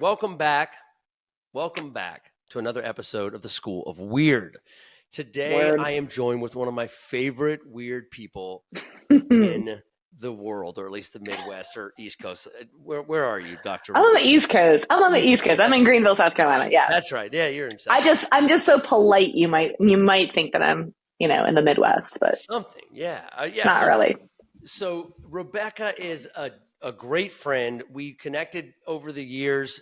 welcome back. Welcome back to another episode of the School of Weird. Today, I am joined with one of my favorite weird people in the world, or at least the Midwest or East Coast. Where are you, Dr. I'm on the East Coast. I'm in Greenville, South Carolina. Yeah, that's right. Yeah, you're in South. I'm just so polite. You might think that I'm, in the Midwest, but something. Yeah, not really. So Rebecca is a great friend. We connected over the years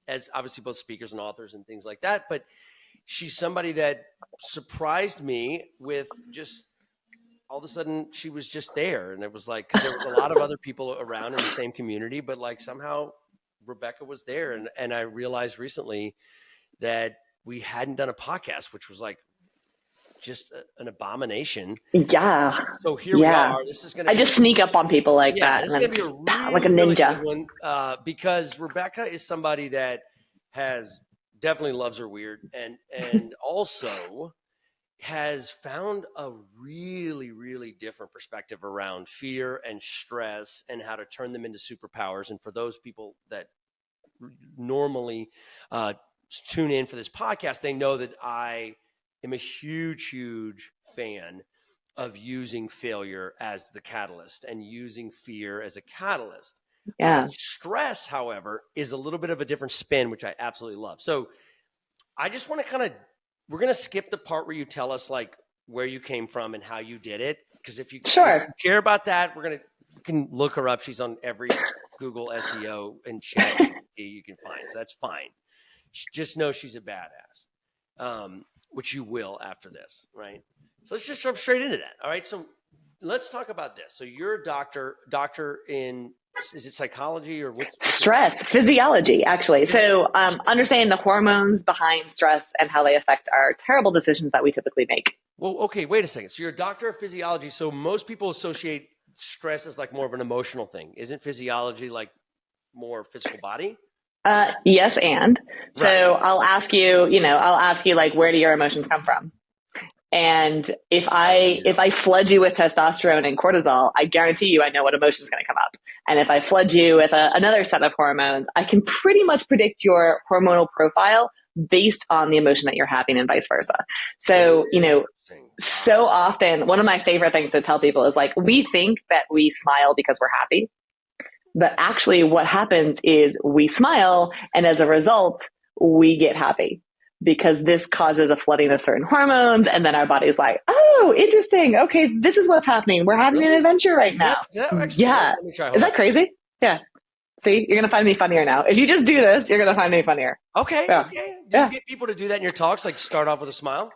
as obviously both speakers and authors and things like that. But she's somebody that surprised me with just all of a sudden she was just there. And it was like, because there was a lot of other people around in the same community, but like somehow Rebecca was there. And I realized recently that we hadn't done a podcast, which was like just an abomination. Yeah. So here we are. This is going to I just sneak up on people like that. This is going to be a really, like a ninja. really good one, because Rebecca is somebody that definitely loves her weird and also has found a really, really different perspective around fear and stress and how to turn them into superpowers. And for those people that normally tune in for this podcast, they know that I am a huge, huge fan of using failure as the catalyst and using fear as a catalyst. Yeah. Stress, however, is a little bit of a different spin, which I absolutely love. So I just want to we're going to skip the part where you tell us like where you came from and how you did it. Because if you care about that, you can look her up. She's on every Google SEO and chat you can find. So that's fine. Just know she's a badass. Which you will after this, right? So let's just jump straight into that. All right. So let's talk about this. So you're a doctor in, is it psychology or what? Stress, physiology, actually. So understanding the hormones behind stress and how they affect our terrible decisions that we typically make. Well, okay, wait a second. So you're a doctor of physiology. So most people associate stress as like more of an emotional thing. Isn't physiology like more physical body? Yes. And so I'll ask you like, where do your emotions come from? And if I flood you with testosterone and cortisol, I guarantee you, I know what emotion is going to come up. And if I flood you with another set of hormones, I can pretty much predict your hormonal profile based on the emotion that you're having and vice versa. So, so often one of my favorite things to tell people is like, we think that we smile because we're happy. But actually what happens is we smile, and as a result, we get happy because this causes a flooding of certain hormones. And then our body's like, oh, interesting. Okay, this is what's happening. We're having an adventure right now. Yeah. Is that crazy? Yeah. See, you're going to find me funnier now. If you just do this, you're going to find me funnier. Okay. Yeah. Okay. Do you get people to do that in your talks? Like start off with a smile?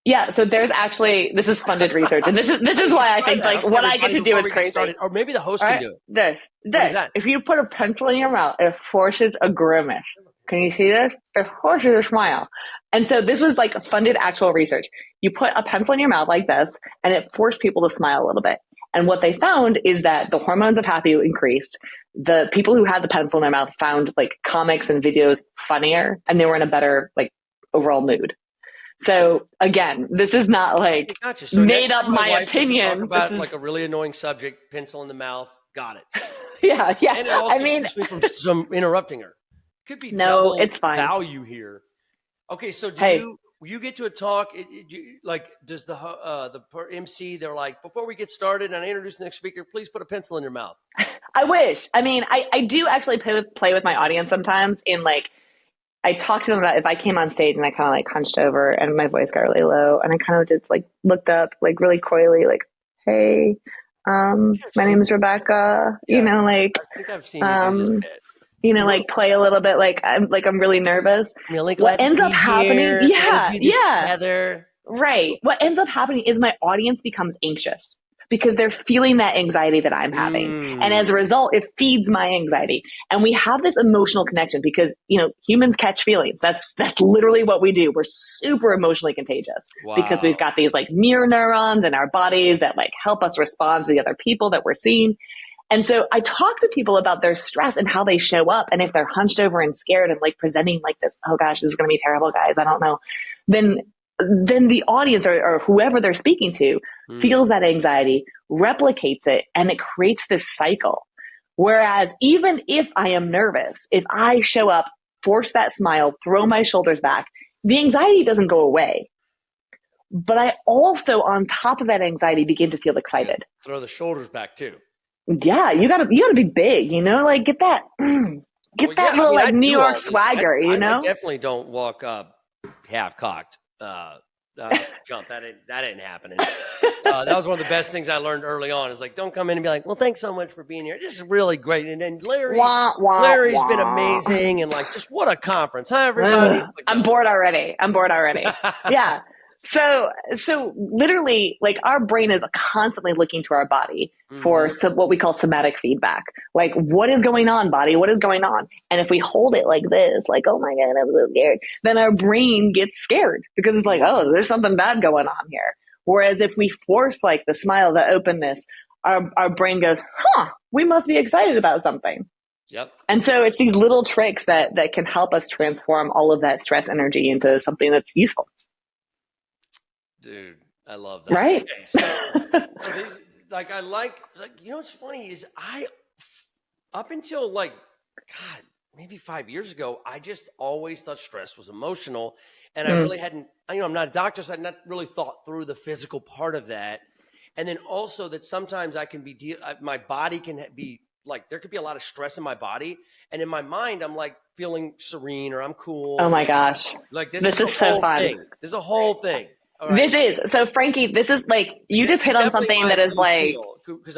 Yeah, so there's actually, this is funded research, and this is why I think like what I get to do is crazy. Or maybe the host can do it. This. If you put a pencil in your mouth, it forces a grimace. Can you see this? It forces a smile. And so this was like funded actual research. You put a pencil in your mouth like this, and it forced people to smile a little bit. And what they found is that the hormones of happy increased. The people who had the pencil in their mouth found like comics and videos funnier, and they were in a better like overall mood. So again, this is not like made up my opinion. Talk about like a really annoying subject, pencil in the mouth. Got it. Yeah. And it also keeps me from some interrupting her. Could be it's fine. Value here. Okay, so you get to a talk? Does the MC? They're like, before we get started and I introduce the next speaker, please put a pencil in your mouth. I wish. I mean, I do actually play with my audience sometimes in like. I talked to them about if I came on stage and I kind of like hunched over and my voice got really low and I kind of just like looked up like really coyly like, hey, my name is Rebecca. Yeah. I think I've seen you do this bit. Like play a little bit like I'm really nervous. Really what ends up happening? Yeah. Together. Right. What ends up happening is my audience becomes anxious because they're feeling that anxiety that I'm having. And as a result, it feeds my anxiety. And we have this emotional connection because, humans catch feelings. That's literally what we do. We're super emotionally contagious because we've got these like mirror neurons in our bodies that like help us respond to the other people that we're seeing. And so I talk to people about their stress and how they show up. And if they're hunched over and scared and like presenting like this, oh gosh, this is going to be terrible, guys, I don't know. Then the audience or whoever they're speaking to feels that anxiety, replicates it, and it creates this cycle. Whereas even if I am nervous, if I show up force that smile, throw my shoulders back, the anxiety doesn't go away. But I also, on top of that anxiety, begin to feel excited. Throw the shoulders back too. Yeah, you gotta be big, like get that little New York swagger, I definitely don't walk up half cocked. Jump. That ain't happening. That was one of the best things I learned early on. Is like, don't come in and be like, well, thanks so much for being here. This is really great. And then Larry's been amazing. And like, just what a conference, huh, everybody? Like, I'm bored already. Yeah. So literally, like, our brain is constantly looking to our body for what we call somatic feedback. Like, what is going on, body? What is going on? And if we hold it like this, like, oh my God, I'm so scared, then our brain gets scared because it's like, oh, there's something bad going on here. Whereas if we force like the smile, the openness, our brain goes, we must be excited about something. Yep. And so it's these little tricks that can help us transform all of that stress energy into something that's useful. Dude, I love that. Right. Okay, so these, like, I like, what's funny is up until like, God, maybe 5 years ago, I just always thought stress was emotional. And I really hadn't, I'm not a doctor, so I had not really thought through the physical part of that. And then also that sometimes I can my body can be like, there could be a lot of stress in my body. And in my mind, I'm like feeling serene or I'm cool. Oh my gosh. Like this is so fun. This is a whole thing. Right. This is so, Frankie. This is like you just hit on something that is like, because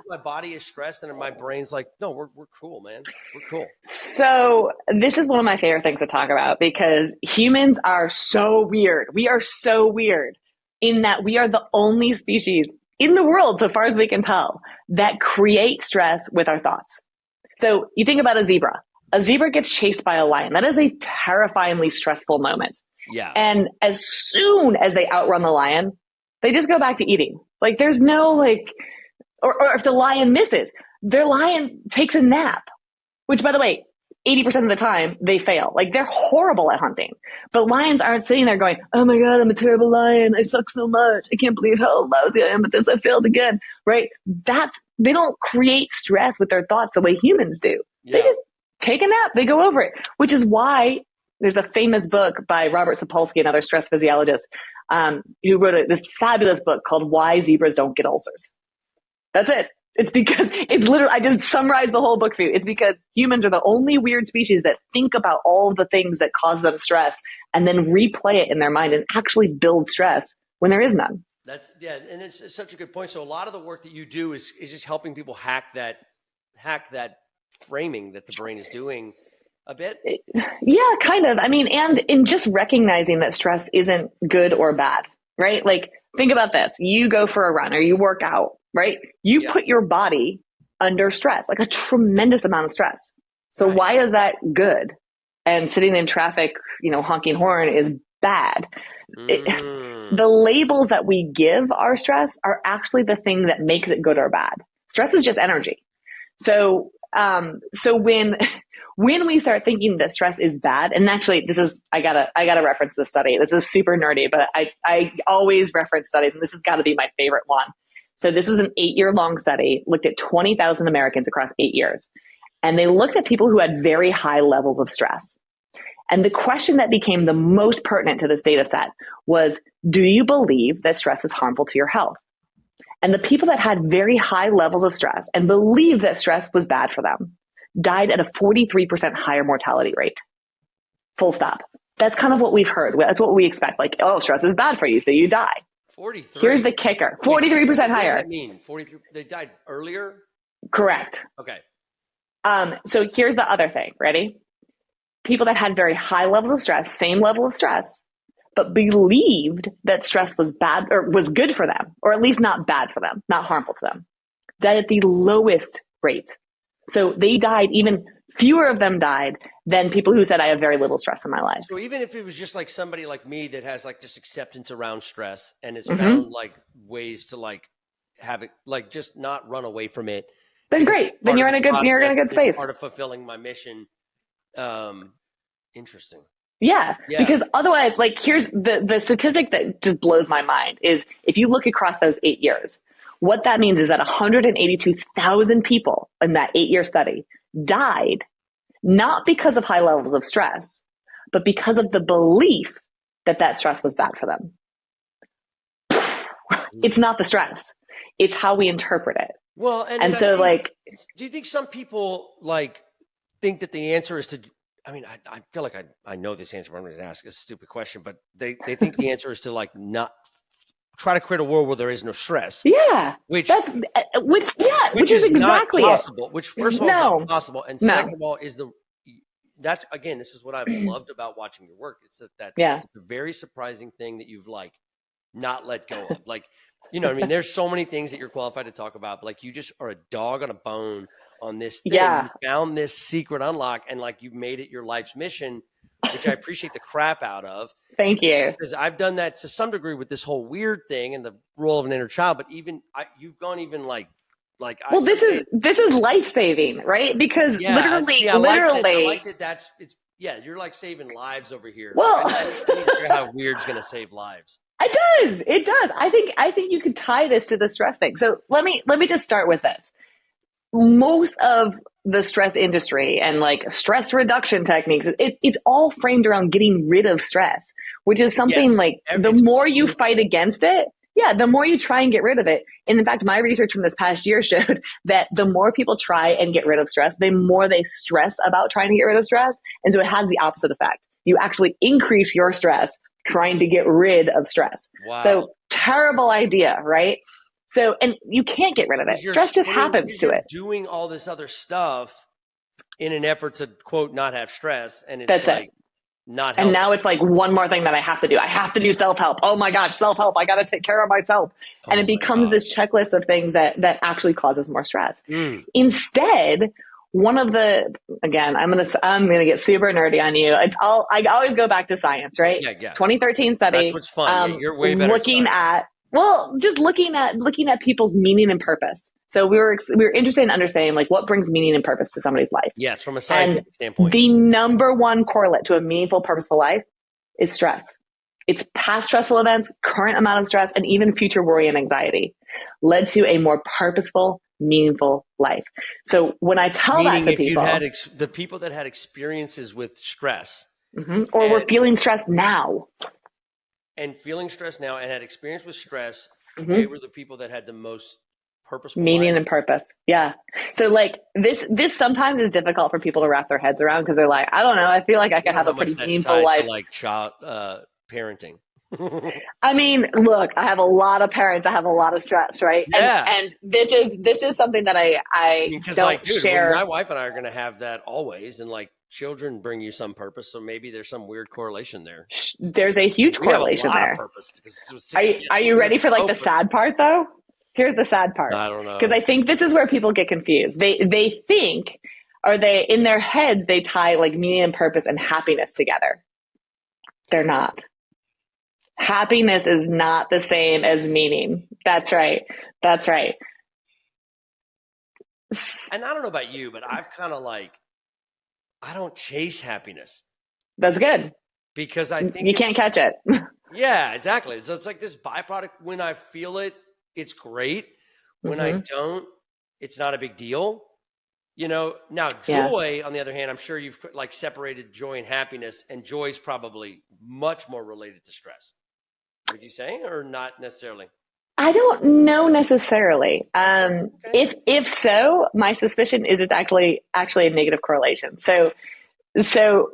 my body is stressed and my brain's like, no, we're cool, man. We're cool. So this is one of my favorite things to talk about because humans are so weird. We are so weird in that we are the only species in the world, so far as we can tell, that create stress with our thoughts. So you think about a zebra. A zebra gets chased by a lion. That is a terrifyingly stressful moment. Yeah. And as soon as they outrun the lion, they just go back to eating. Like there's no or if the lion misses, their lion takes a nap, which by the way, 80% of the time they fail. Like they're horrible at hunting, but lions aren't sitting there going, oh my God, I'm a terrible lion. I suck so much. I can't believe how lousy I am at this. I failed again. Right. They don't create stress with their thoughts the way humans do. Yeah. They just take a nap. They go over it, which is why there's a famous book by Robert Sapolsky, another stress physiologist, who wrote this fabulous book called Why Zebras Don't Get Ulcers. That's it. It's because it's literally, I just summarized the whole book for you. It's because humans are the only weird species that think about all of the things that cause them stress and then replay it in their mind and actually build stress when there is none. And it's such a good point. So a lot of the work that you do is just helping people hack that framing that the brain is doing. A bit? Yeah, kind of. I mean, and in just recognizing that stress isn't good or bad, right? Like, think about this. You go for a run or you work out, right? You put your body under stress, like a tremendous amount of stress. So why is that good? And sitting in traffic, honking horn is bad. The labels that we give our stress are actually the thing that makes it good or bad. Stress is just energy. So when we start thinking that stress is bad, and actually I gotta reference this study. This is super nerdy, but I always reference studies, and this has got to be my favorite one. So this was an 8-year-long study, looked at 20,000 Americans across 8 years. And they looked at people who had very high levels of stress. And the question that became the most pertinent to this data set was, do you believe that stress is harmful to your health? And the people that had very high levels of stress and believed that stress was bad for them died at a 43% higher mortality rate. Full stop. That's kind of what we've heard. That's what we expect. Like, oh, stress is bad for you, so you die. 43. Here's the kicker. 43% higher. What does that mean? 43. They died earlier? Correct. Okay. So here's the other thing. Ready? People that had very high levels of stress, same level of stress, but believed that stress was bad or was good for them, or at least not bad for them, not harmful to them, died at the lowest rate. So they died, even fewer of them died than people who said, I have very little stress in my life. So even if it was just like somebody like me that has like just acceptance around stress and has found like ways to like have it, like just not run away from it. Then great. Then you're in a good space. Part of fulfilling my mission. Interesting. Yeah, because otherwise, like, here's the statistic that just blows my mind is if you look across those 8 years, what that means is that 182,000 people in that 8-year study died not because of high levels of stress, but because of the belief that that stress was bad for them. It's not the stress. It's how we interpret it. Well, and so do you think some people think that the answer is to, I mean, I feel like I know this answer, but I'm going to ask a stupid question, but they think the answer is to not try to create a world where there is no stress. Yeah. Which is exactly not possible. Which first of all is not possible. And second of all that's again, this is what I've loved about watching your work. It's that it's a very surprising thing that you've not let go of. You know what I mean? There's so many things that you're qualified to talk about, but you just are a dog on a bone on this thing. Yeah. You found this secret unlock and you've made it your life's mission, which I appreciate the crap out of. Thank you. Because I've done that to some degree with this whole weird thing and the role of an inner child, but you've gone even well, this is life-saving, right? Because literally, I like that. You're saving lives over here. Well, I need to figure out how weird's going to save lives. It does. I think you could tie this to the stress thing. So let me just start with this. Most of the stress industry and stress reduction techniques, it's all framed around getting rid of stress, which is something the more you fight against it, the more you try and get rid of it. And in fact, my research from this past year showed that the more people try and get rid of stress, the more they stress about trying to get rid of stress. And so it has the opposite effect. You actually increase your stress trying to get rid of stress. Wow. So terrible idea, right? So, and you can't get rid of it. Stress just happens to it. Doing all this other stuff in an effort to quote, not have stress. And it's That's it. Not helping. And now it's one more thing that I have to do. I have to do self-help. Oh my gosh, self-help. I got to take care of myself. And it becomes this checklist of things that actually causes more stress. Instead, one of the, again, I'm going to get super nerdy on you. I always go back to science, right? Yeah. 2013 study. That's what's fun. You're way better. Looking at people's meaning and purpose. So we were interested in understanding what brings meaning and purpose to somebody's life. Yes, from a scientific standpoint. The number one correlate to a meaningful, purposeful life is stress. It's past stressful events, current amount of stress, and even future worry and anxiety led to a more purposeful, meaningful life. So when I tell that to people, the people that had experiences with stress, or were feeling stressed now, and feeling stressed now, and had experience with stress, they were the people that had the most purposeful meaning life. And purpose. Yeah. So this sometimes is difficult for people to wrap their heads around because they're I don't know. I feel like I could have a pretty meaningful life. To child parenting. I mean, look, I have a lot of parents. I have a lot of stress, right? Yeah. And this is something that I don't share. My wife and I are going to have that always, and children bring you some purpose, so maybe there's some weird correlation there. There's a huge correlation there. Purpose, are you ready for the sad part though? Here's the sad part. I don't know. Because I think this is where people get confused. They think, or they in their heads they tie meaning and purpose and happiness together. They're not. Happiness is not the same as meaning. That's right. That's right. And I don't know about you, but I've kind of I don't chase happiness. That's good. Because I think you can't catch it. Yeah, exactly. So it's this byproduct. When I feel it, it's great. When I don't, it's not a big deal. Now joy, on the other hand, I'm sure you've separated joy and happiness, and joy is probably much more related to stress. Would you say, or not necessarily? I don't know necessarily. Okay. If so, my suspicion is it's actually a negative correlation. So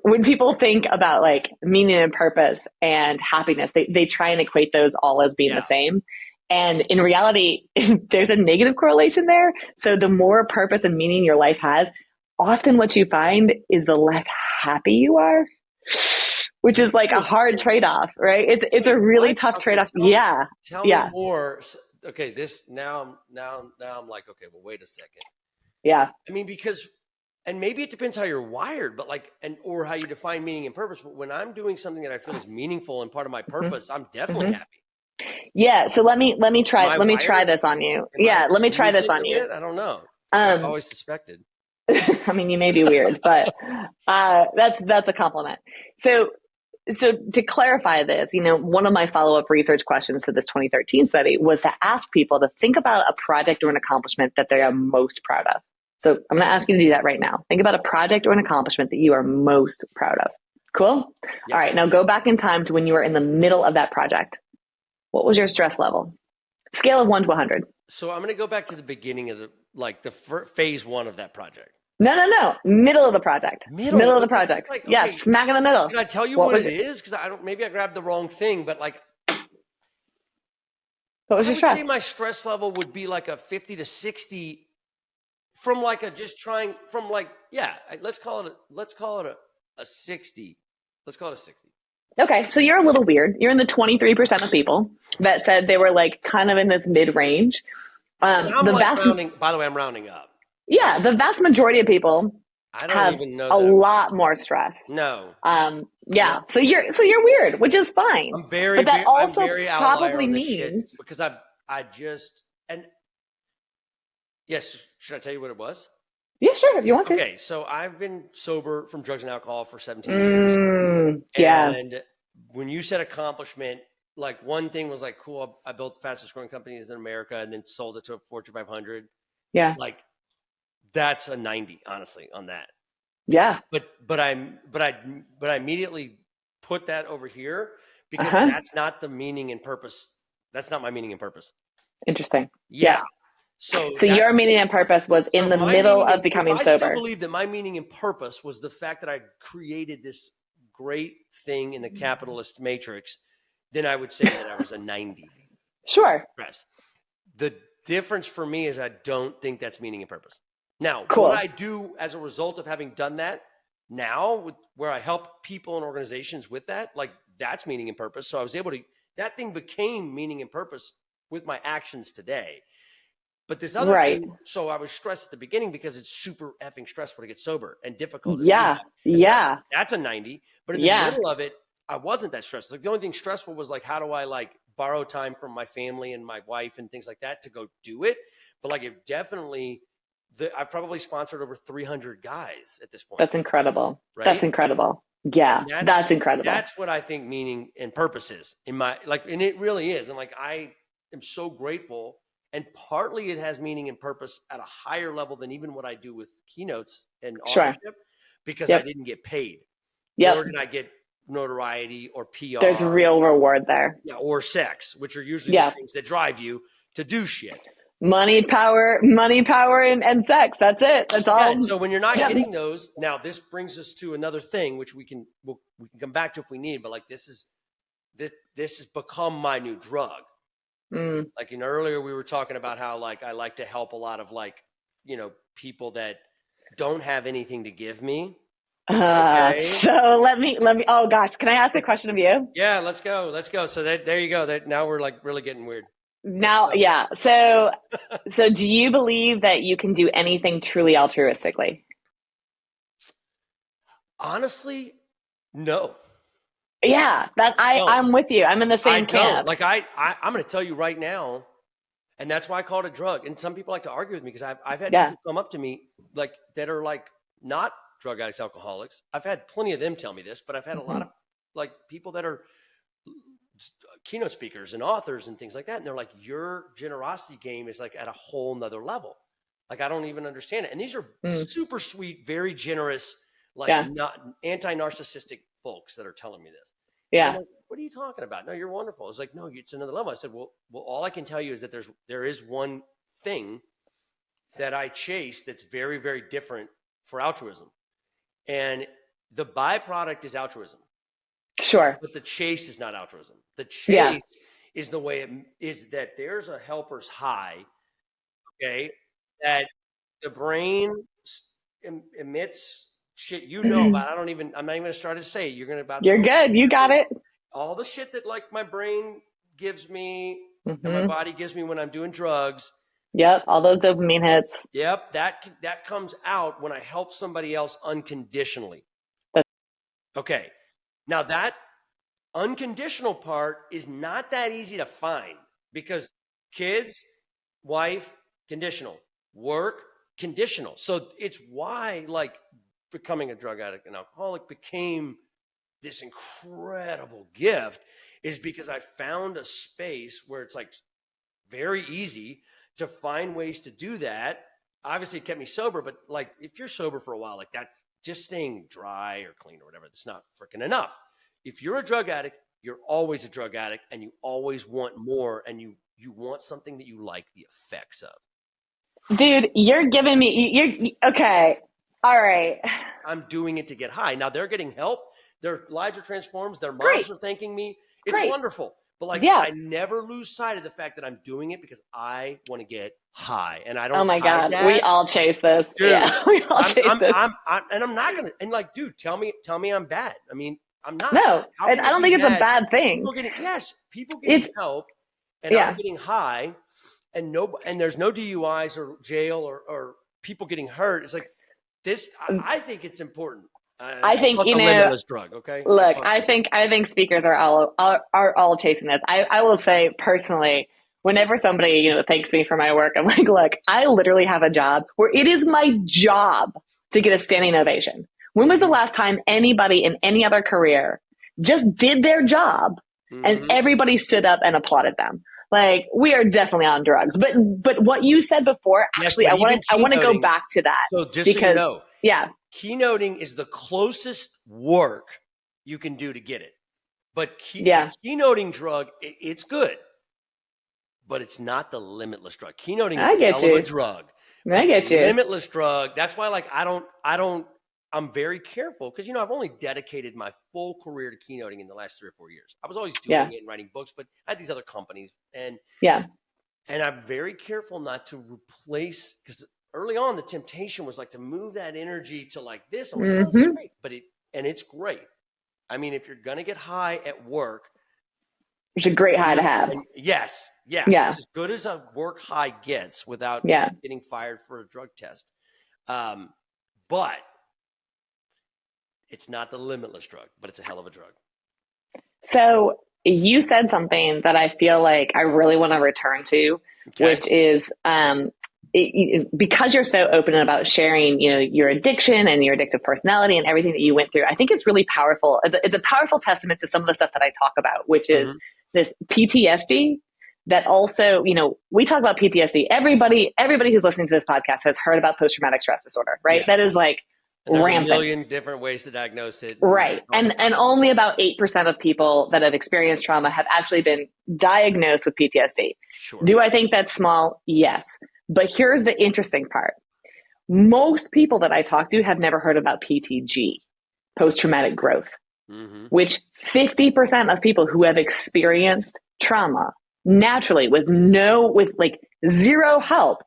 when people think about meaning and purpose and happiness, they try and equate those all as being the same. And in reality, there's a negative correlation there. So the more purpose and meaning your life has, often what you find is the less happy you are, which is a hard trade-off, right? It's a really tough trade-off. Tell me more. Okay, now I'm okay, well, wait a second. Yeah. I mean, and maybe it depends how you're wired, but or how you define meaning and purpose. But when I'm doing something that I feel is meaningful and part of my purpose, I'm definitely happy. Yeah. So let me try this on you. Let me try this on you. I don't know. I've always suspected. I mean, you may be weird, but that's a compliment. So to clarify this, one of my follow-up research questions to this 2013 study was to ask people to think about a project or an accomplishment that they are most proud of. So I'm going to ask you to do that right now. Think about a project or an accomplishment that you are most proud of. Cool? Yeah. All right. Now go back in time to when you were in the middle of that project. What was your stress level? Scale of 1 to 100. So I'm going to go back to the beginning of phase 1 of that project. No. Middle of the project. Middle of the project. Like, okay, yeah, smack in the middle. Can I tell you what it is? Because maybe I grabbed the wrong thing, but like, what was your stress? I would say my stress level would be like a 50 to 60 from like let's call it a 60. Let's call it a 60. Okay, so you're a little weird. You're in the 23% of people that said they were like kind of in this mid-range. By the way, I'm rounding up. Yeah, the vast majority of people have a lot more stress. No. Yeah. So you're weird, which is fine. I'm very, but that also I'm very probably means because yes. Should I tell you what it was? Yeah, sure. If you want to. Okay. So I've been sober from drugs and alcohol for 17 years. Yeah. And when you said accomplishment, like one thing was like, cool, I built the fastest growing companies in America and then sold it to a Fortune 500. Yeah. Like that's a 90, honestly, on that. Yeah. But I immediately put that over here because that's not the meaning and purpose. That's not my meaning and purpose. Interesting. Yeah. So your meaning and purpose was in the middle of becoming sober. I still believe that my meaning and purpose was the fact that I created this great thing in the capitalist matrix, then I would say that I was a 90. Sure. The difference for me is I don't think that's meaning and purpose. Now, cool. What I do as a result of having done that now, where I help people and organizations with that, like that's meaning and purpose. So I was able to, that thing became meaning and purpose with my actions today. But this other thing, so I was stressed at the beginning because it's super effing stressful to get sober and difficult. Yeah. Yeah. That's a 90. But in the middle of it, I wasn't that stressed. Like the only thing stressful was like, how do I like borrow time from my family and my wife and things like that to go do it? But like it definitely, I've probably sponsored over 300 guys at this point. That's incredible. Right? That's incredible. Yeah, that's incredible. That's what I think meaning and purpose is in my, like, and it really is. And like, I am so grateful. And partly it has meaning and purpose at a higher level than even what I do with keynotes and authorship because I didn't get paid. Nor did I get notoriety or PR. There's real reward there. Yeah, or sex, which are usually the things that drive you to do shit. Money, power, and sex. That's it. That's all. Yeah, so when you're not getting those, now this brings us to another thing, which we can come back to if we need. But like this has become my new drug. Like earlier we were talking about how like I like to help a lot of like people that don't have anything to give me. So let me. Oh gosh, can I ask a question of you? Yeah, let's go. So there you go. Now we're like really getting weird. Now, yeah. So do you believe that you can do anything truly altruistically? Honestly, no. Yeah, I'm with you. I'm in the same camp. Like I'm going to tell you right now, and that's why I call it a drug. And some people like to argue with me because I've had people come up to me like that are like not drug addicts, alcoholics. I've had plenty of them tell me this, but I've had a lot of like people that are keynote speakers and authors and things like that. And they're like, your generosity game is like at a whole nother level. Like, I don't even understand it. And these are super sweet, very generous, like not anti-narcissistic folks that are telling me this. Yeah. Like, what are you talking about? No, you're wonderful. It's like, no, it's another level. I said, well, all I can tell you is that there is one thing that I chase that's very, very different for altruism. And the byproduct is altruism. Sure. But the chase is not altruism. The chase is the way it is that there's a helper's high, okay, that the brain emits shit about. I'm not even going to start to say it. You're good. You got it. All the shit that like my brain gives me and my body gives me when I'm doing drugs. Yep. All those dopamine hits. Yep. That comes out when I help somebody else unconditionally. Okay. Now that unconditional part is not that easy to find because kids, wife, conditional, work, conditional. So it's why like becoming a drug addict and alcoholic became this incredible gift is because I found a space where it's like very easy to find ways to do that obviously it kept me sober, but like if you're sober for a while, like that's just staying dry or clean or whatever, that's not freaking enough. If you're a drug addict, you're always a drug addict and you always want more, and you want something that you like the effects of. Dude, you're giving me, you're okay. All right. I'm doing it to get high. Now they're getting help. Their lives are transformed. Their moms Great. are thanking me. It's Great. wonderful. But like, Yeah. I never lose sight of the fact that I'm doing it because I want to get high, and I don't. Oh my God, that. we all chase this. Dude, yeah, we all chase this. And I'm not gonna. And like, dude, tell me I'm bad. I mean, I'm not. No, I don't think it's a bad thing. People getting help, and yeah. I'm getting high, and there's no DUIs or jail or people getting hurt. It's like this. I think it's important. I think the limitless drug. Okay. Look, I think speakers are all chasing this. I will say personally, whenever somebody thanks me for my work, I'm like, look, I literally have a job where it is my job to get a standing ovation. When was the last time anybody in any other career just did their job and everybody stood up and applauded them? Like, we are definitely on drugs. But what you said before, actually, I want to go back to that. So just so you know, yeah. Keynoting is the closest work you can do to get it. But the keynoting drug, it's good, but it's not the limitless drug. Keynoting is a hell of a drug. I get you. Limitless drug. That's why, like, I'm very careful because, I've only dedicated my full career to keynoting in the last 3 or 4 years. I was always doing it and writing books, but I had these other companies, and I'm very careful not to replace, because early on, the temptation was like to move that energy to like this. I'm like, oh, that's great. It's great. I mean, if you're going to get high at work, it's a great high to have. Yes. Yeah. It's as good as a work high gets without getting fired for a drug test. But it's not the limitless drug, but it's a hell of a drug. So you said something that I feel like I really want to return to, which is, because you're so open about sharing, your addiction and your addictive personality and everything that you went through, I think it's really powerful. It's a powerful testament to some of the stuff that I talk about, which is this PTSD that also, we talk about PTSD. Everybody who's listening to this podcast has heard about post-traumatic stress disorder, right? Yeah. That is like rampant. There's a million different ways to diagnose it. Right. And only about 8% of people that have experienced trauma have actually been diagnosed with PTSD. Sure. Do I think that's small? Yes. But here's the interesting part. Most people that I talk to have never heard about PTG, post-traumatic growth, which 50% of people who have experienced trauma naturally with like zero help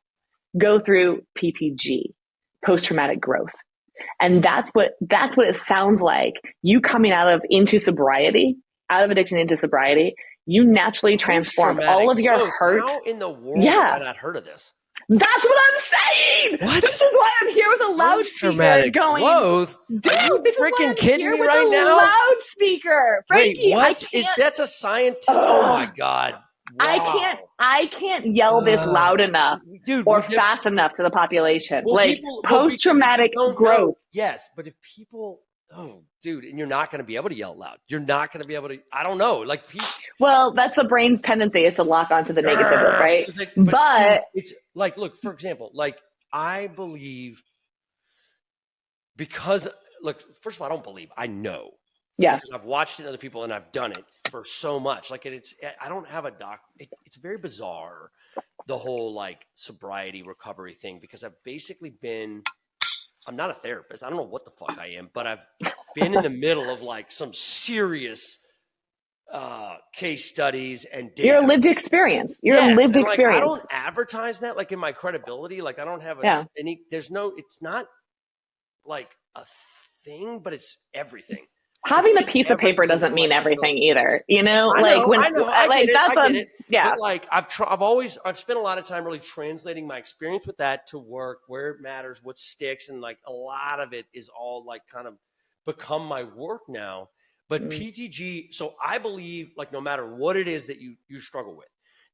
go through PTG, post-traumatic growth. And that's what it sounds like. You coming out of addiction into sobriety, you naturally transform all of your hurt. How in the world have I not heard of this? That's what I'm saying. What? This is why I'm here with a loudspeaker going. Growth? Dude, are you this freaking is kidding me with right a now? Loudspeaker, Frankie. Wait, what? That's a scientist? Oh my God! Wow. I can't yell this loud enough, dude, or fast enough to the population. Well, post-traumatic growth. Yes, but if people, dude, and you're not going to be able to yell loud. You're not going to be able to. I don't know, like people. Well, that's the brain's tendency is to lock onto the negative, right? But it's like, look, for example, like I believe because, look, first of all, I don't believe. I know. Yeah. Because I've watched it in other people and I've done it for so much. Like I don't have a it's very bizarre, the whole like sobriety recovery thing, because I've basically I'm not a therapist. I don't know what the fuck I am, but I've been in the middle of like some serious case studies and data. Your lived experience. Lived experience. I don't advertise that like in my credibility. Like I don't have it's not like a thing, but it's everything. Having a piece of paper doesn't mean everything either. I get it. But like I've spent a lot of time really translating my experience with that to work, where it matters, what sticks, and like a lot of it is all like kind of become my work now. But PTG, so I believe like no matter what it is that you struggle with,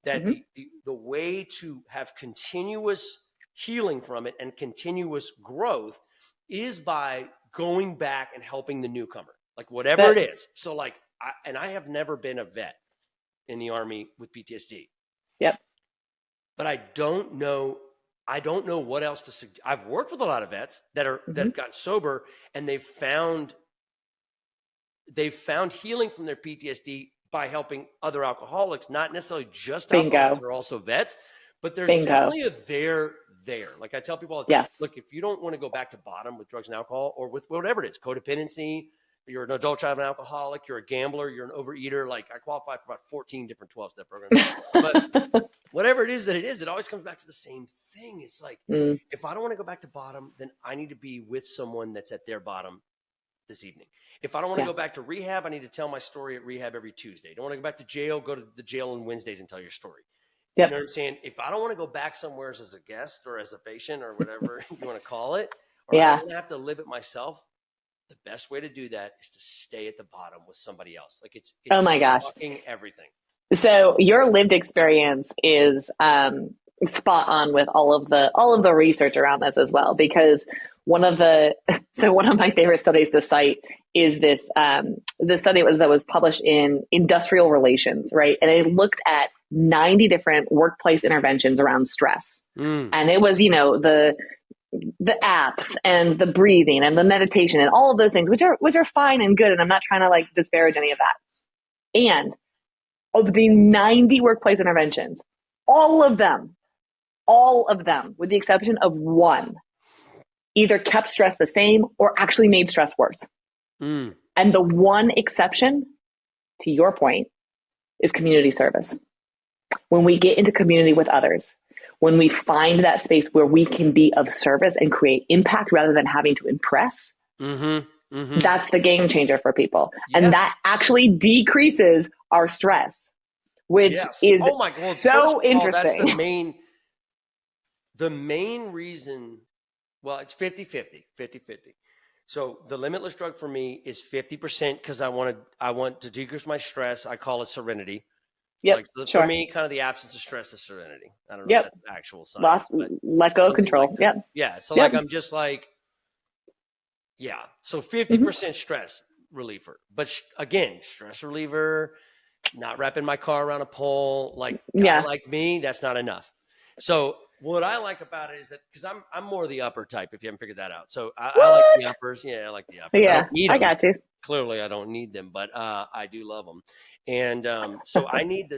that the way to have continuous healing from it and continuous growth is by going back and helping the newcomer. Like whatever it is. So like, I have never been a vet in the Army with PTSD. Yep. But I don't know I don't know what else to suggest. I've worked with a lot of vets that have gotten sober, and they've found healing from their PTSD by helping other alcoholics, not necessarily just alcoholics that are also vets, but there's definitely a there. Like I tell people all the time, look, if you don't want to go back to bottom with drugs and alcohol, or with whatever it is, codependency, you're an adult child of an alcoholic, you're a gambler, you're an overeater. Like I qualify for about 14 different 12-step programs, but whatever it is, it always comes back to the same thing. It's like, if I don't want to go back to bottom, then I need to be with someone that's at their bottom this evening. If I don't want to go back to rehab, I need to tell my story at rehab every Tuesday. Don't want to go back to jail, go to the jail on Wednesdays and tell your story. You know what I'm saying? If I don't want to go back somewhere as a guest or as a patient or whatever you want to call it, or I don't have to live it myself, the best way to do that is to stay at the bottom with somebody else. Like it's oh my gosh, fucking everything. So your lived experience is spot on with all of the research around this as well, because one of my favorite studies to cite is this study that was published in Industrial Relations, right? And it looked at 90 different workplace interventions around stress. And it was, the apps and the breathing and the meditation and all of those things, which are fine and good. And I'm not trying to like disparage any of that. And of the 90 workplace interventions, all of them, with the exception of one, either kept stress the same or actually made stress worse. And the one exception, to your point, is community service. When we get into community with others, when we find that space where we can be of service and create impact rather than having to impress, that's the game changer for people. And that actually decreases our stress, which is so interesting. That's the main reason. Well, it's 50-50. So the limitless drug for me is 50% because I want to decrease my stress. I call it serenity. For me, kind of the absence of stress is serenity. I don't know if that's the actual science. Let go of control. So like I'm just like, so 50% stress reliever. But again, stress reliever, not wrapping my car around a pole, like me, that's not enough. So what I like about it is that because I'm more the upper type, if you haven't figured that out. So I like the uppers. Yeah, I like the uppers. I got you. Clearly, I don't need them, but I do love them. And so I need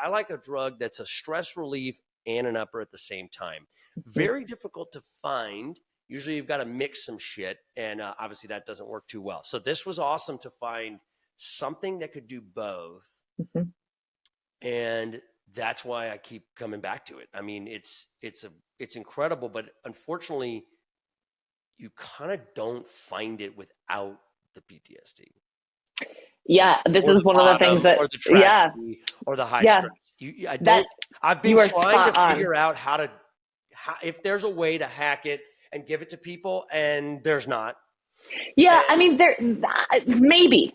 I like a drug that's a stress relief and an upper at the same time. Very difficult to find. Usually you've got to mix some shit. And obviously that doesn't work too well. So this was awesome to find something that could do both. And that's why I keep coming back to it. I mean, it's incredible, but unfortunately you kind of don't find it without the PTSD. Yeah, this is one of the things that, or the tragedy, or the high stress. I've been trying to figure out how if there's a way to hack it and give it to people, and there's not. Yeah, I mean, there maybe.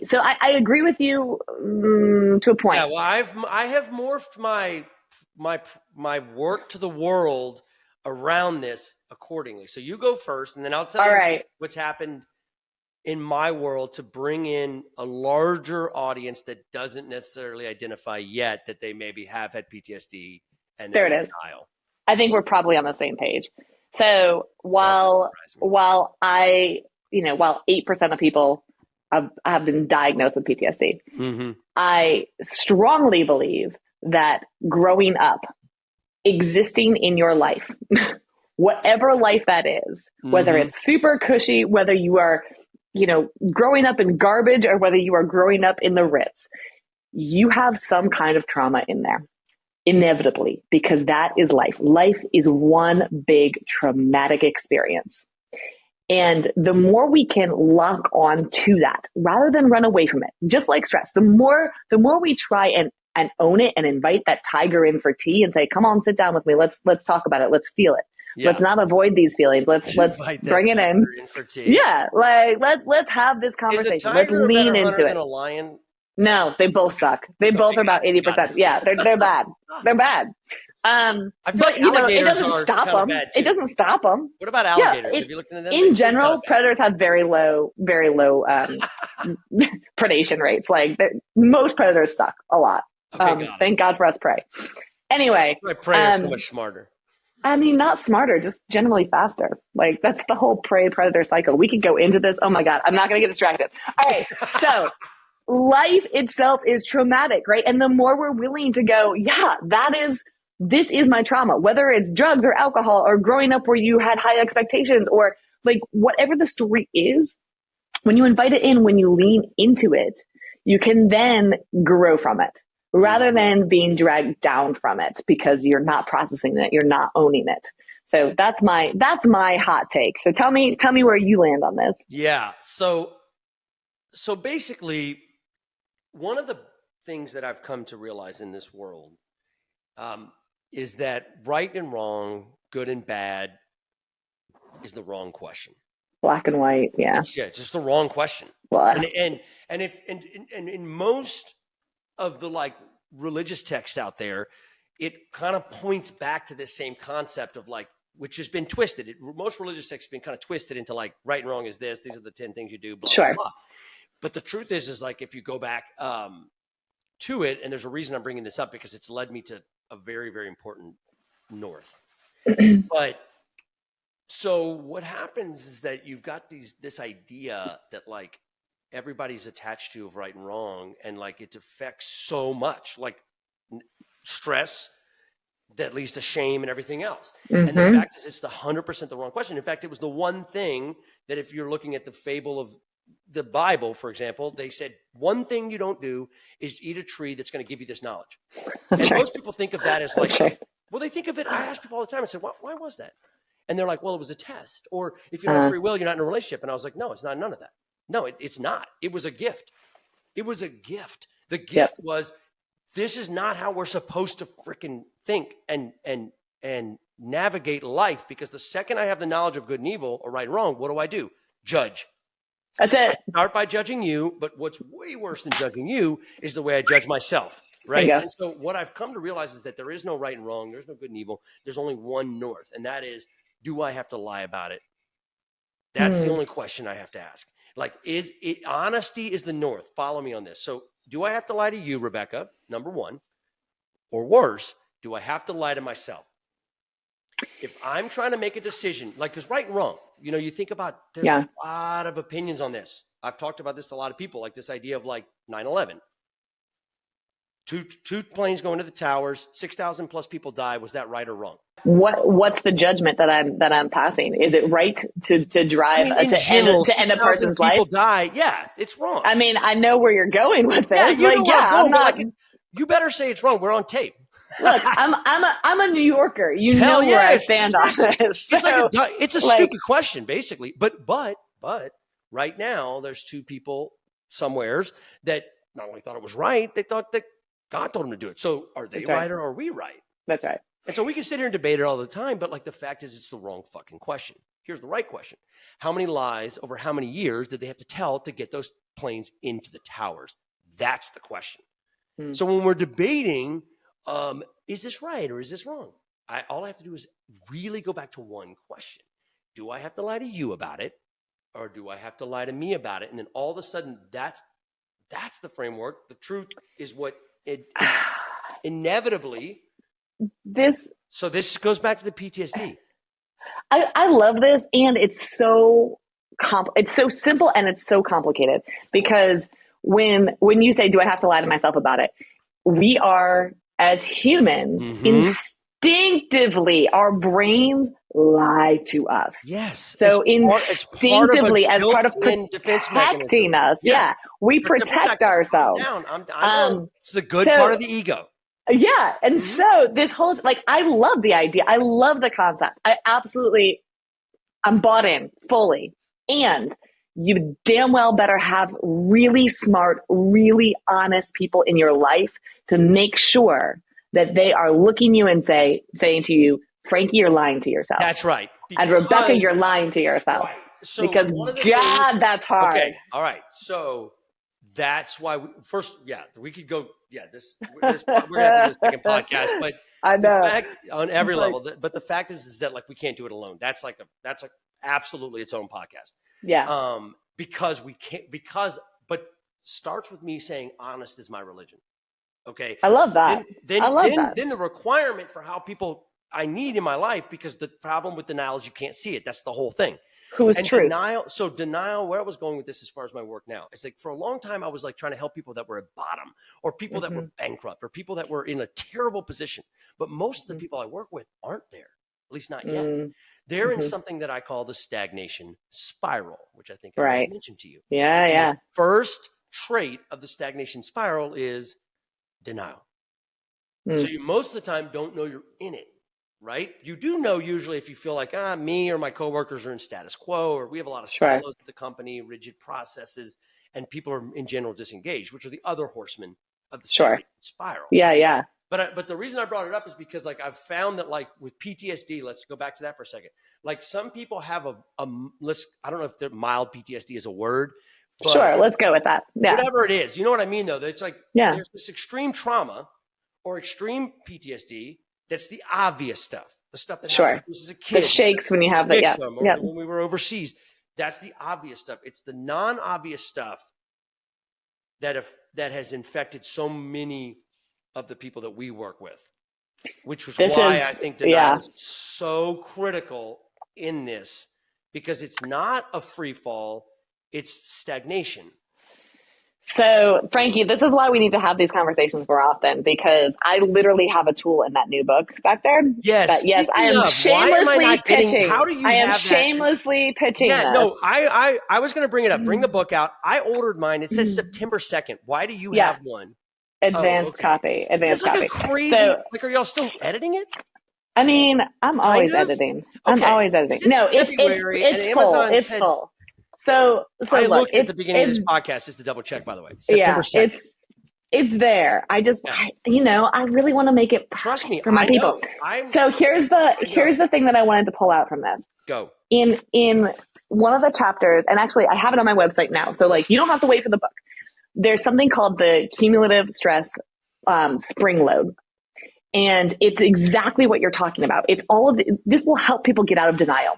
So I agree with you to a point. Yeah, well, I have morphed my work to the world around this accordingly. So you go first, and then I'll tell you what's happened in my world to bring in a larger audience that doesn't necessarily identify yet that they maybe have had PTSD and there it is. Denial. I think we're probably on the same page. So while 8% of people have been diagnosed with PTSD, I strongly believe that growing up, existing in your life, whatever life that is, whether it's super cushy, whether you are growing up in garbage or whether you are growing up in the Ritz, you have some kind of trauma in there, inevitably, because that is life. Life is one big traumatic experience. And the more we can lock on to that rather than run away from it, just like stress, the more we try and own it and invite that tiger in for tea and say, come on, sit down with me. Let's talk about it. Let's feel it. Yeah. Let's not avoid these feelings. Let's bring it in. Yeah, like let's have this conversation. Let's lean into it. A lion? No, they both suck. They both are about 80%. Yeah, they're bad. They're bad. I feel like alligators it doesn't stop them. It doesn't stop them. What about alligators? Have you looked into them? In general, predators have very low predation rates. Like most predators suck a lot. Thank God for us prey. Anyway, prey are so much smarter. I mean, not smarter, just generally faster. Like that's the whole prey predator cycle. We could go into this. Oh my God, I'm not going to get distracted. All right. So life itself is traumatic, right? And the more we're willing to go, yeah, this is my trauma, whether it's drugs or alcohol or growing up where you had high expectations or like whatever the story is, when you invite it in, when you lean into it, you can then grow from it rather than being dragged down from it because you're not processing it, you're not owning it. So that's my hot take. So tell me where you land on this. Yeah. So basically, one of the things that I've come to realize in this world is that right and wrong, good and bad is the wrong question. Black and white, yeah. It's just the wrong question. What? And in most of the like religious texts out there, it kind of points back to this same concept of like, which has been twisted. Most religious texts have been kind of twisted into like right and wrong is this. These are the 10 things you do. Blah, sure. Blah, blah. But the truth is like if you go back to it, and there's a reason I'm bringing this up because it's led me to a very, very important north. But so what happens is that you've got this idea that like everybody's attached to of right and wrong, and like it affects so much, like stress that leads to shame and everything else. And the fact is, it's the 100% the wrong question. In fact, it was the one thing that if you're looking at the fable of the Bible, for example, they said one thing you don't do is eat a tree that's going to give you this knowledge. And most people think of that as like, well, they think of it. I ask people all the time. I said, why was that? And they're like, well, it was a test. Or if you don't have free will, you're not in a relationship. And I was like, no, it's not none of that. No, it's not. It was a gift. It was a gift. The gift was, this is not how we're supposed to freaking think and navigate life. Because the second I have the knowledge of good and evil or right and wrong, what do? Judge. That's it. I start by judging you, but what's way worse than judging you is the way I judge myself. Right. And so what I've come to realize is that there is no right and wrong. There's no good and evil. There's only one north. And that is, do I have to lie about it? That's the only question I have to ask. Like, honesty is the north. Follow me on this. So do I have to lie to you, Rebecca? Number one, or worse, do I have to lie to myself? If I'm trying to make a decision, like, because right and wrong, you think about, there's a lot of opinions on this. I've talked about this to a lot of people, like this idea of like 9/11. Two planes going to the towers, 6,000 plus people die. Was that right or wrong? What's the judgment that I'm passing? Is it right to drive to end a person's life? People die. Yeah, it's wrong. I mean, I know where you're going with this. I'm not. You better say it's wrong. We're on tape. Look, I'm a New Yorker. You know where I stand on this. So, it's a stupid question, basically. But right now, there's two people somewheres that not only thought it was right, they thought that God told them to do it. So are they right or are we right? That's right. And so we can sit here and debate it all the time, but like the fact is it's the wrong fucking question. Here's the right question. How many lies over how many years did they have to tell to get those planes into the towers? That's the question. So when we're debating, is this right or is this wrong? All I have to do is really go back to one question. Do I have to lie to you about it? Or do I have to lie to me about it? And then all of a sudden, that's the framework. The truth is what inevitably. So this goes back to the PTSD. I love this, and it's so simple and it's so complicated because when you say, "Do I have to lie to myself about it?" We are as humans instinctively, our brains lie to us. Yes. So instinctively, as part of protecting us, we protect ourselves. It's the good part of the ego. Yeah. And so this whole, I love the idea. I love the concept. I'm bought in fully. And you damn well better have really smart, really honest people in your life to make sure that they are looking you and saying to you, Frankie, you're lying to yourself. That's right. And Rebecca, you're lying to yourself. Right. So because God, that's hard. Okay. All right. So that's why we could go. Yeah, we're going to have to do a second podcast, but I know. The fact on every level. But the fact is that like we can't do it alone. That's like absolutely its own podcast. Yeah. Because we can't. But starts with me saying honest is my religion. Okay. I love that. Then the requirement for how people I need in my life, because the problem with denial is you can't see it. That's the whole thing. Who is true? Denial, where I was going with this as far as my work now, it's like for a long time I was like trying to help people that were at bottom, or people that were bankrupt, or people that were in a terrible position. But most of the people I work with aren't there, at least not yet. They're in something that I call the stagnation spiral, which I think I mentioned to you. Yeah. The first trait of the stagnation spiral is denial. So you most of the time don't know you're in it. Right? You do know usually if you feel like, me or my coworkers are in status quo, or we have a lot of silos at the company, rigid processes, and people are in general disengaged, which are the other horsemen of the spiral. Yeah. But the reason I brought it up is because like I've found that like with PTSD, let's go back to that for a second. Like some people have I don't know if mild PTSD is a word. Sure, let's go with that. Yeah. Whatever it is, you know what I mean though? It's like there's this extreme trauma or extreme PTSD. That's the obvious stuff. The stuff that happens as a kid. The shakes when you have that. When we were overseas. That's the obvious stuff. It's the non-obvious stuff that has infected so many of the people that we work with. Which was why I think denial is so critical in this, because it's not a free fall, it's stagnation. So, Frankie, this is why we need to have these conversations more often, because I literally have a tool in that new book back there. Yes. Yes, I am shamelessly pitching. How do you I am shamelessly pitching this. No, I was going to bring it up. Bring the book out. I ordered mine. It says September 2nd. Why do you have one? Advanced copy. Advanced copy. Like a crazy. Are y'all still editing it? I mean, I'm always editing. I'm always editing. No, it's full. It's full. So I looked at the beginning of this podcast just to double check, by the way. September 2nd. It's there. I really want to make it trust me for my people. So here's the thing that I wanted to pull out from this. Go. In one of the chapters, and actually I have it on my website now, so like you don't have to wait for the book. There's something called the cumulative stress spring load. And it's exactly what you're talking about. It's this will help people get out of denial,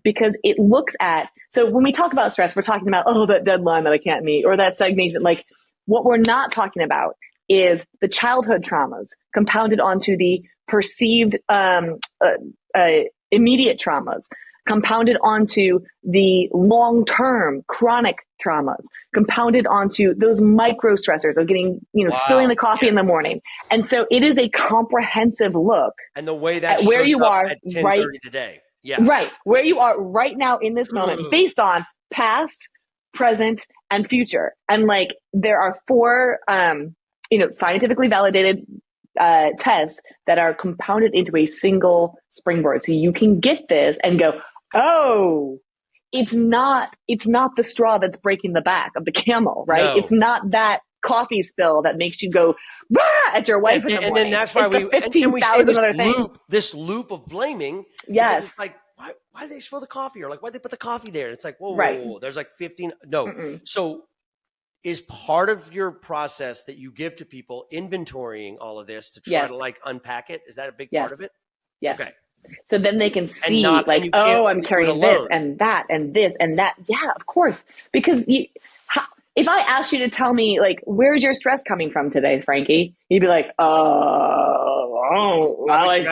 because it looks at, so when we talk about stress, we're talking about, that deadline that I can't meet, or that stagnation. Like what we're not talking about is the childhood traumas compounded onto the perceived immediate traumas, compounded onto the long-term chronic traumas, compounded onto those micro stressors of getting, spilling the coffee in the morning. And so it is a comprehensive look. And the way that at where you are at 10:30 today. Yeah. Right. Where you are right now in this moment, based on past, present, and future. And like, there are 4, scientifically validated tests that are compounded into a single springboard. So you can get this and go, it's not the straw that's breaking the back of the camel, right? No. It's not that coffee spill that makes you go at your wife in the morning. And then that's why we say this loop of blaming. Yes. It's like, why did they spill the coffee? Or like, why did they put the coffee there? And it's like, whoa, there's like 15. No. Mm-mm. So is part of your process that you give to people inventorying all of this to try to like unpack it? Is that a big part of it? Yes. Okay. So then they can see I'm carrying this and that and this and that. Yeah, of course. Because if I asked you to tell me, like, where's your stress coming from today, Frankie? You'd be like,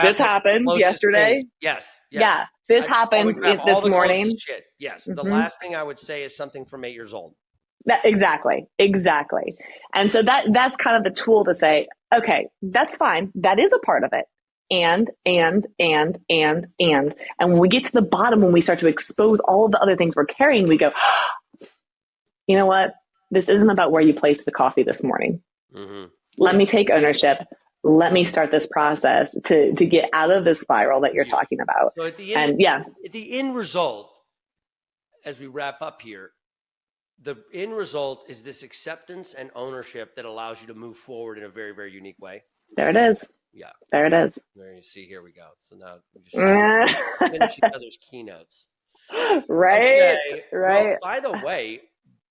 this happened yesterday. Things. Yes. Yeah, this happened this morning. Shit. Yes. Mm-hmm. The last thing I would say is something from 8 years old. Exactly. And so that's kind of the tool to say, okay, that's fine. That is a part of it. And when we get to the bottom, when we start to expose all of the other things we're carrying, we go, you know what? This isn't about where you placed the coffee this morning. Mm-hmm. Let me take ownership. Let me start this process to get out of this spiral that you're talking about. So at the end result, as we wrap up here, the end result is this acceptance and ownership that allows you to move forward in a very, very unique way. There it is. Yeah. There it is. There you see, here we go. So now we just finish each other's keynotes. Right. Okay. Right. Well, by the way,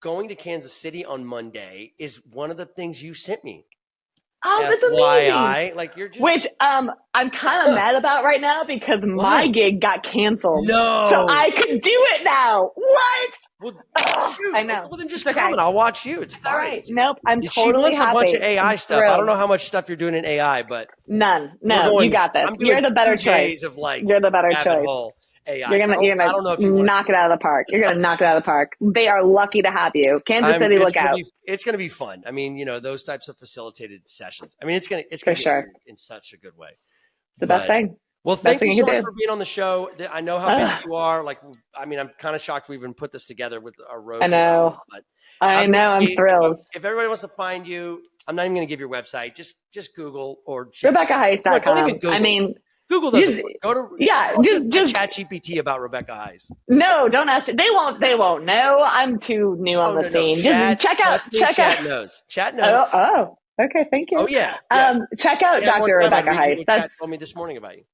going to Kansas City on Monday is one of the things you sent me. Oh, that's amazing. Like you're just... Which I'm kind of mad about right now because my gig got canceled. No. So I could do it now. What? Well, Oh, I know. well then just It's come okay. and I'll watch you. It's fine. All right. Nope. I'm She totally wants happy. a bunch of AI stuff. Thrilled. I don't know how much stuff you're doing in AI, but none. No, you got this. I'm doing You're the better 2 choice. days of like You're the better rabbit choice. hole AI. You're gonna I don't know if you knock it out of the park. You're gonna knock it out of the park. They are lucky to have you. Kansas City, look out. It's gonna be fun. I mean, those types of facilitated sessions. I mean, it's gonna For be sure. in such a good way. It's the best thing. Well, thank you so much for being on the show. I know how busy you are. Like, I mean, I'm kind of shocked we even put this together with our road. I know. But I know. I'm thrilled. If everybody wants to find you, I'm not even going to give your website. Just Google or RebeccaHeiss.com. No, don't even Google. I mean, Google doesn't work. Go to just ChatGPT about Rebecca Heiss. No, don't ask. They won't know. I'm too new on the scene. Just check out. Chat knows. Chat knows. Oh, okay. Thank you. Oh yeah. Check out Dr. Rebecca Heiss. That's told me this morning about you.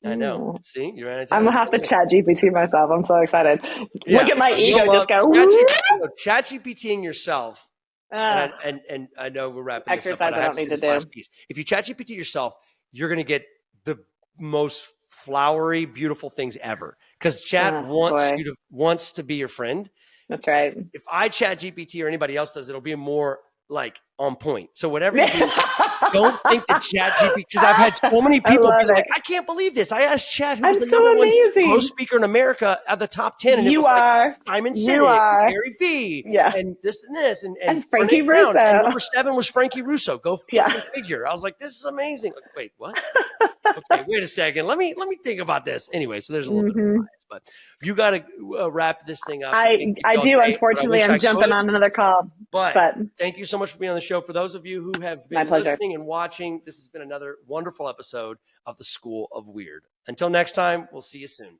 I know. See, you ran into. I'm gonna have to chat GPT myself. I'm so excited. Yeah. Look at my ego just go. Chat GPTing yourself. And I know we're wrapping this up. But I have to say this last piece. If you chat GPT yourself, you're gonna get the most flowery, beautiful things ever. Because chat wants to be your friend. That's right. If I chat GPT or anybody else does, it'll be more like on point. So whatever you do, don't think that chat GPT, because I've had so many people be like, I can't believe this. I asked Chat, who's the number one most speaker in America at the top 10. And it was like Simon Sinek, Gary Vee, and this and this, and Frankie Russo. And number 7 was Frankie Russo. Go figure. I was like, this is amazing. Like, wait, what? Okay, wait a second. Let me think about this. Anyway, so there's a little bit of bias, but you got to wrap this thing up. I do. Unfortunately, I'm jumping on another call. But thank you so much for being on the show. For those of you who have been listening and watching, this has been another wonderful episode of the School of Weird. Until next time, we'll see you soon.